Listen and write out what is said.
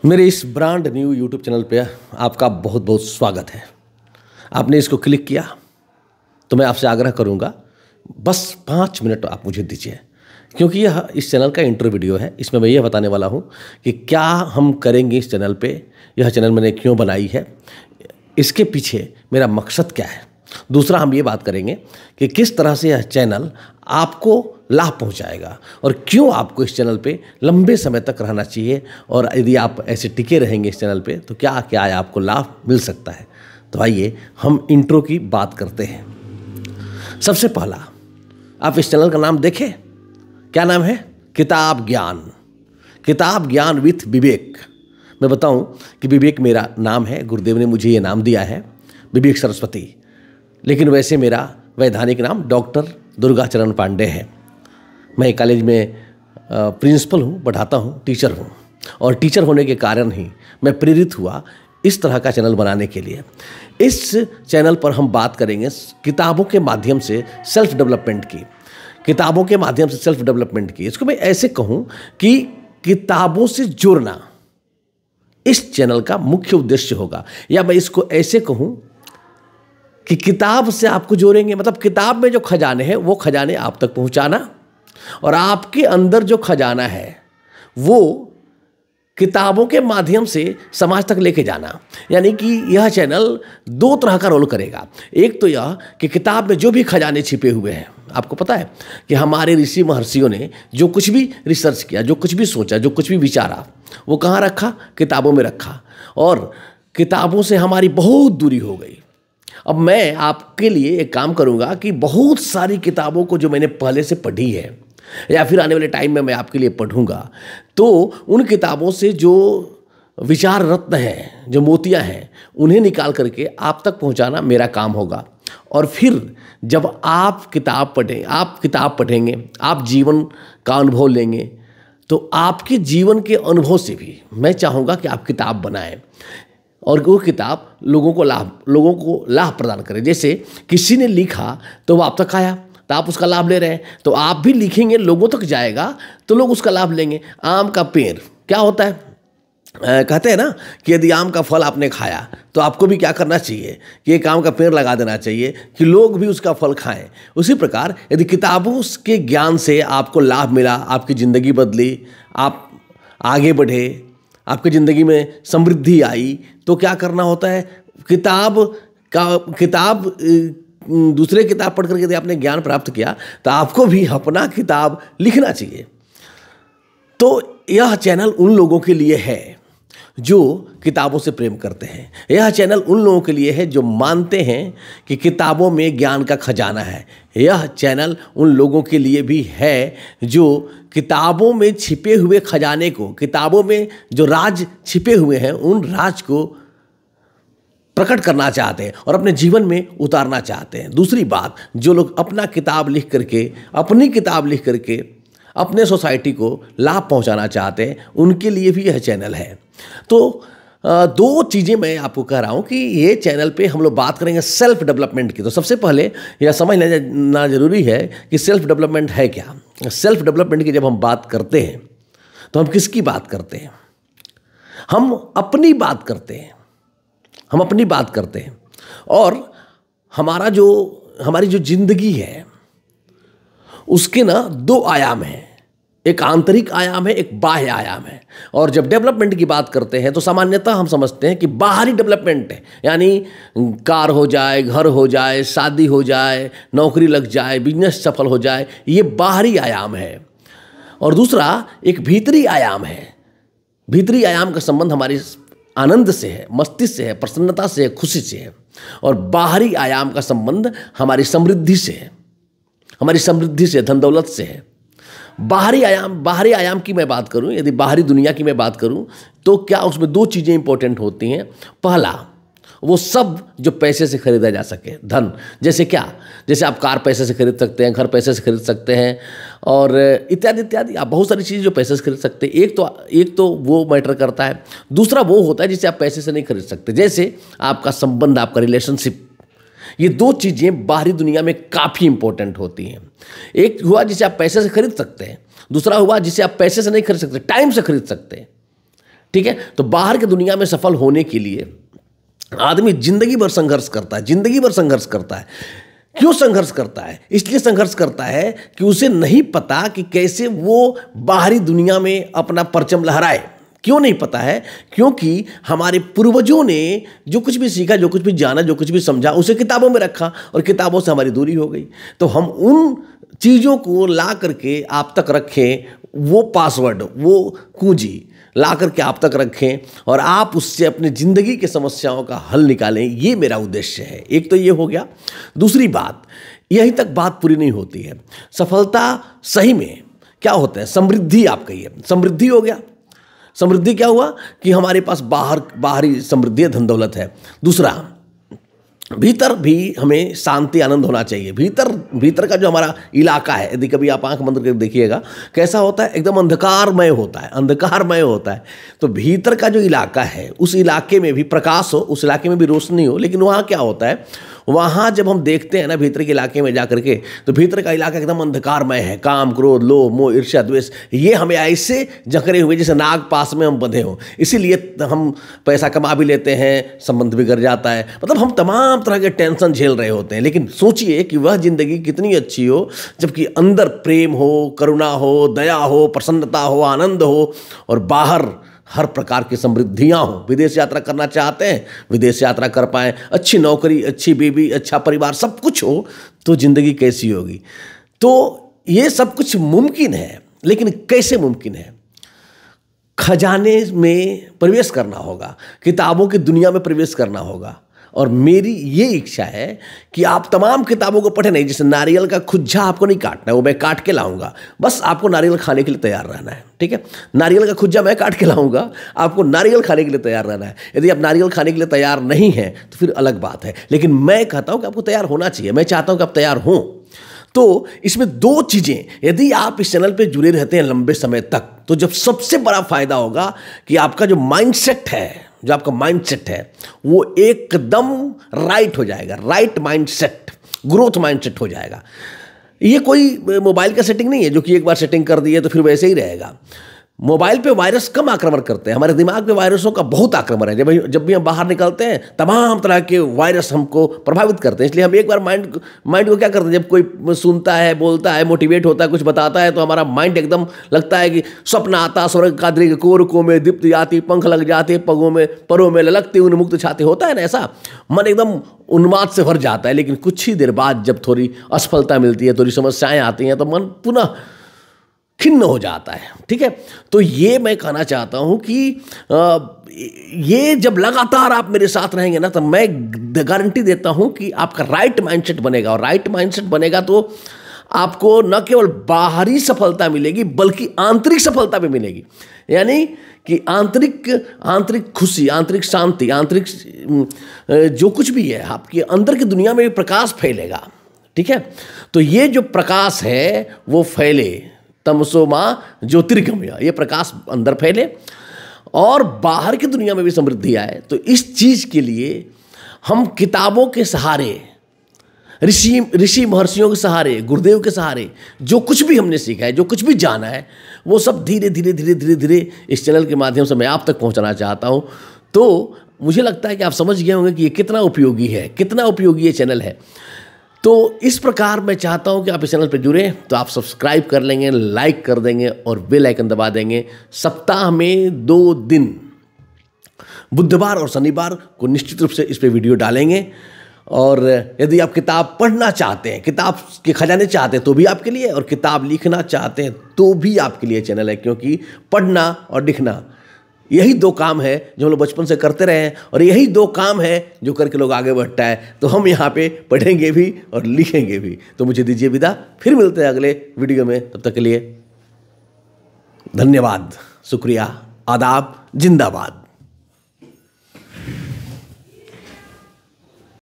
मेरे इस brand new YouTube channel पे आपका बहुत बहुत स्वागत है। आपने इसको क्लिक किया तो मैं आपसे आग्रह करूंगा बस 5 मिनट आप मुझे दीजिए, क्योंकि यह इस चैनल का इंट्रो वीडियो है। इसमें मैं ये बताने वाला हूं कि क्या हम करेंगे इस चैनल पे, यह चैनल मैंने क्यों बनाई है, इसके पीछे मेरा मकसद क्या है। दूसरा हम ये बात करेंगे कि किस तरह से यह चैनल आपको लाभ पहुंचाएगा और क्यों आपको इस चैनल पे लंबे समय तक रहना चाहिए, और यदि आप ऐसे टिके रहेंगे इस चैनल पे तो क्या क्या आपको लाभ मिल सकता है। तो आइए हम इंट्रो की बात करते हैं। सबसे पहला, आप इस चैनल का नाम देखें, क्या नाम है? किताब ज्ञान। किताब ज्ञान विथ विवेक। मैं बताऊं कि विवेक मेरा नाम है, गुरुदेव ने मुझे ये नाम दिया है, विवेक सरस्वती, लेकिन वैसे मेरा वैधानिक नाम डॉक्टर दुर्गाचरण पांडे है। मैं कॉलेज में प्रिंसिपल हूँ, पढ़ाता हूँ, टीचर हूँ, और टीचर होने के कारण ही मैं प्रेरित हुआ इस तरह का चैनल बनाने के लिए। इस चैनल पर हम बात करेंगे किताबों के माध्यम से सेल्फ डेवलपमेंट की। किताबों के माध्यम से सेल्फ डेवलपमेंट की, इसको मैं ऐसे कहूँ कि किताबों से जुड़ना इस चैनल का मुख्य उद्देश्य होगा, या मैं इसको ऐसे कहूँ कि किताब से आपको जोड़ेंगे, मतलब किताब में जो खजाने हैं वो खजाने आप तक पहुंचाना, और आपके अंदर जो खजाना है वो किताबों के माध्यम से समाज तक लेके जाना। यानी कि यह चैनल दो तरह का रोल करेगा। एक तो यह कि किताब में जो भी खजाने छिपे हुए हैं, आपको पता है कि हमारे ऋषि महर्षियों ने जो कुछ भी रिसर्च किया, जो कुछ भी सोचा, जो कुछ भी विचारा, वो कहाँ रखा? किताबों में रखा, और किताबों से हमारी बहुत दूरी हो गई। अब मैं आपके लिए एक काम करूंगा कि बहुत सारी किताबों को जो मैंने पहले से पढ़ी है या फिर आने वाले टाइम में मैं आपके लिए पढ़ूंगा, तो उन किताबों से जो विचार रत्न हैं, जो मोतियां हैं, उन्हें निकाल करके आप तक पहुंचाना मेरा काम होगा। और फिर जब आप किताब पढ़ेंगे, आप जीवन का अनुभव लेंगे, तो आपके जीवन के अनुभव से भी मैं चाहूँगा कि आप किताब बनाएं, और वो किताब लोगों को लाभ प्रदान करे। जैसे किसी ने लिखा तो वो आप तक आया, तो आप उसका लाभ ले रहे हैं, तो आप भी लिखेंगे, लोगों तक जाएगा तो लोग उसका लाभ लेंगे। आम का पेड़ क्या होता है? कहते हैं ना कि यदि आम का फल आपने खाया तो आपको भी क्या करना चाहिए कि एक आम का पेड़ लगा देना चाहिए कि लोग भी उसका फल खाएं। उसी प्रकार यदि किताबों के ज्ञान से आपको लाभ मिला, आपकी ज़िंदगी बदली, आप आगे बढ़े, आपकी ज़िंदगी में समृद्धि आई, तो क्या करना होता है? दूसरे किताब पढ़ करके यदि आपने ज्ञान प्राप्त किया तो आपको भी अपना किताब लिखना चाहिए। तो यह चैनल उन लोगों के लिए है जो किताबों से प्रेम करते हैं। यह चैनल उन लोगों के लिए है जो मानते हैं कि किताबों में ज्ञान का खजाना है। यह चैनल उन लोगों के लिए भी है जो किताबों में छिपे हुए खजाने को, किताबों में जो राज छिपे हुए हैं, उन राज को प्रकट करना चाहते हैं और अपने जीवन में उतारना चाहते हैं। दूसरी बात, जो लोग अपनी किताब लिख करके अपने सोसाइटी को लाभ पहुंचाना चाहते हैं, उनके लिए भी यह चैनल है। तो दो चीज़ें मैं आपको कह रहा हूं कि ये चैनल पे हम लोग बात करेंगे सेल्फ डेवलपमेंट की। तो सबसे पहले यह समझ लेना जरूरी है कि सेल्फ डेवलपमेंट है क्या। सेल्फ डेवलपमेंट की जब हम बात करते हैं तो हम किसकी बात करते हैं? हम अपनी बात करते हैं। और हमारी जो जिंदगी है उसके ना दो आयाम हैं, एक आंतरिक आयाम है, एक बाह्य आयाम है। और जब डेवलपमेंट की बात करते हैं तो सामान्यतः हम समझते हैं कि बाहरी डेवलपमेंट है, यानी कार हो जाए, घर हो जाए, शादी हो जाए, नौकरी लग जाए, बिजनेस सफल हो जाए, ये बाहरी आयाम है। और दूसरा एक भीतरी आयाम है। भीतरी आयाम का संबंध हमारी आनंद से है, मस्तिष्क से है, प्रसन्नता से है, खुशी से है। और बाहरी आयाम का संबंध हमारी समृद्धि से है, धन दौलत से है। बाहरी आयाम की मैं बात करूं, यदि बाहरी दुनिया की मैं बात करूं, तो क्या उसमें दो चीज़ें इंपॉर्टेंट होती हैं। पहला, वो सब जो पैसे से खरीदा जा सके, धन। जैसे क्या? जैसे आप कार पैसे से खरीद सकते हैं, घर पैसे से खरीद सकते हैं, और इत्यादि इत्यादि। आप बहुत सारी चीज़ें जो पैसे से खरीद सकते हैं। एक तो वो मैटर करता है। दूसरा वो होता है जिसे आप पैसे से नहीं खरीद सकते, जैसे आपका संबंध, आपका रिलेशनशिप। ये दो चीज़ें बाहरी दुनिया में काफ़ी इंपॉर्टेंट होती हैं। एक हुआ जिसे आप पैसे से खरीद सकते हैं, दूसरा हुआ जिसे आप पैसे से नहीं खरीद सकते, टाइम से खरीद सकते हैं। ठीक है। तो बाहर की दुनिया में सफल होने के लिए आदमी जिंदगी भर संघर्ष करता है, जिंदगी भर संघर्ष करता है। क्यों संघर्ष करता है? इसलिए संघर्ष करता है कि उसे नहीं पता कि कैसे वो बाहरी दुनिया में अपना परचम लहराए। क्यों नहीं पता है? क्योंकि हमारे पूर्वजों ने जो कुछ भी सीखा, जो कुछ भी जाना, जो कुछ भी समझा, उसे किताबों में रखा और किताबों से हमारी दूरी हो गई। तो हम उन चीज़ों को ला करके आप तक रखें, वो पासवर्ड, वो कुंजी ला करके आप तक रखें और आप उससे अपनी ज़िंदगी की समस्याओं का हल निकालें। ये मेरा उद्देश्य है। एक तो ये हो गया। दूसरी बात, यहीं तक बात पूरी नहीं होती है। सफलता सही में क्या होता है? समृद्धि। आप कहिए समृद्धि हो गया। समृद्धि क्या हुआ कि हमारे पास बाहरी समृद्धि, धन दौलत है। दूसरा, भीतर भी हमें शांति आनंद होना चाहिए। भीतर का जो हमारा इलाका है, यदि कभी आप आंख बंद करके देखिएगा कैसा होता है, एकदम अंधकारमय होता है, अंधकारमय होता है। तो भीतर का जो इलाका है, उस इलाके में भी प्रकाश हो, उस इलाके में भी रोशनी हो। लेकिन वहाँ क्या होता है, वहाँ जब हम देखते हैं ना भीतर के इलाके में जा करके, तो भीतर का इलाका एकदम अंधकारमय है। काम, क्रोध, लोभ, मोह, ईर्ष्या, द्वेष, ये हमें ऐसे जकड़े हुए जैसे नाग पास में हम बंधे हों। इसीलिए हम पैसा कमा भी लेते हैं, संबंध बिगड़ जाता है, मतलब हम तमाम तरह के टेंशन झेल रहे होते हैं। लेकिन सोचिए कि वह जिंदगी कितनी अच्छी हो जबकि अंदर प्रेम हो, करुणा हो, दया हो, प्रसन्नता हो, आनंद हो और बाहर हर प्रकार की समृद्धियां हो। विदेश यात्रा करना चाहते हैं, विदेश यात्रा कर पाएं, अच्छी नौकरी, अच्छी बीवी, अच्छा परिवार, सब कुछ हो, तो जिंदगी कैसी होगी? तो ये सब कुछ मुमकिन है। लेकिन कैसे मुमकिन है? खजाने में प्रवेश करना होगा, किताबों की दुनिया में प्रवेश करना होगा। और मेरी ये इच्छा है कि आप तमाम किताबों को पढ़ें। नहीं, जैसे नारियल का खुज्जा आपको नहीं काटना है, वो मैं काट के लाऊंगा, बस आपको नारियल खाने के लिए तैयार रहना है। ठीक है, नारियल का खुज्जा मैं काट के लाऊंगा, आपको नारियल खाने के लिए तैयार रहना है। यदि आप नारियल खाने के लिए तैयार नहीं हैं तो फिर अलग बात है। लेकिन मैं कहता हूं कि आपको तैयार होना चाहिए। मैं चाहता हूं कि आप तैयार हों। तो इसमें दो चीज़ें, यदि आप इस चैनल पे जुड़े रहते हैं लंबे समय तक, तो जब सबसे बड़ा फायदा होगा कि आपका जो माइंडसेट है, जो आपका माइंडसेट है, वो एकदम राइट हो जाएगा। राइट माइंडसेट, ग्रोथ माइंडसेट हो जाएगा। ये कोई मोबाइल का सेटिंग नहीं है जो कि एक बार सेटिंग कर दिए तो फिर वैसे ही रहेगा। मोबाइल पे वायरस कम आक्रमण करते हैं, हमारे दिमाग पे वायरसों का बहुत आक्रमण है। जब भी हम बाहर निकलते हैं तमाम तरह के वायरस हमको प्रभावित करते हैं। इसलिए हम एक बार माइंड को क्या करते हैं, जब कोई सुनता है, बोलता है, मोटिवेट होता है, कुछ बताता है, तो हमारा माइंड एकदम लगता है कि स्वप्न आता स्वर्ग का दृग, कोरकों में दीप्त जाती, पंख लग जाते परों में ललकते उन्मुक्त छाते, होता है ना ऐसा। मन एकदम उन्माद से भर जाता है। लेकिन कुछ ही देर बाद जब थोड़ी असफलता मिलती है, थोड़ी समस्याएं आती हैं, तो मन पुनः खिन्न हो जाता है। ठीक है, तो ये मैं कहना चाहता हूं कि ये जब लगातार आप मेरे साथ रहेंगे ना, तो मैं गारंटी देता हूं कि आपका राइट माइंडसेट बनेगा। और राइट माइंडसेट बनेगा तो आपको न केवल बाहरी सफलता मिलेगी बल्कि आंतरिक सफलता भी मिलेगी। यानी कि आंतरिक खुशी, आंतरिक शांति, आंतरिक जो कुछ भी है, आपके अंदर की दुनिया में भी प्रकाश फैलेगा। ठीक है, तो ये जो प्रकाश है वो फैले, तमसो माँ ज्योतिर्गमय, ये प्रकाश अंदर फैले और बाहर की दुनिया में भी समृद्धि आए। तो इस चीज़ के लिए हम किताबों के सहारे, ऋषि महर्षियों के सहारे, गुरुदेव के सहारे जो कुछ भी हमने सीखा है, जो कुछ भी जाना है, वो सब धीरे धीरे इस चैनल के माध्यम से मैं आप तक पहुंचाना चाहता हूं। तो मुझे लगता है कि आप समझ गए होंगे कि ये कितना उपयोगी है, कितना उपयोगी ये चैनल है। तो इस प्रकार मैं चाहता हूं कि आप इस चैनल पर जुड़ें, तो आप सब्सक्राइब कर लेंगे, लाइक कर देंगे और बेल आइकन दबा देंगे। सप्ताह में 2 दिन, बुधवार और शनिवार को निश्चित रूप से इस पर वीडियो डालेंगे। और यदि आप किताब पढ़ना चाहते हैं, किताब के खजाने चाहते हैं तो भी आपके लिए, और किताब लिखना चाहते हैं तो भी आपके लिए चैनल है। क्योंकि पढ़ना और लिखना, यही 2 काम है जो हम लोग बचपन से करते रहे हैं, और यही 2 काम है जो करके लोग आगे बढ़ता है। तो हम यहाँ पे पढ़ेंगे भी और लिखेंगे भी। तो मुझे दीजिए विदा, फिर मिलते हैं अगले वीडियो में। तब तक के लिए धन्यवाद, शुक्रिया, आदाब, जिंदाबाद।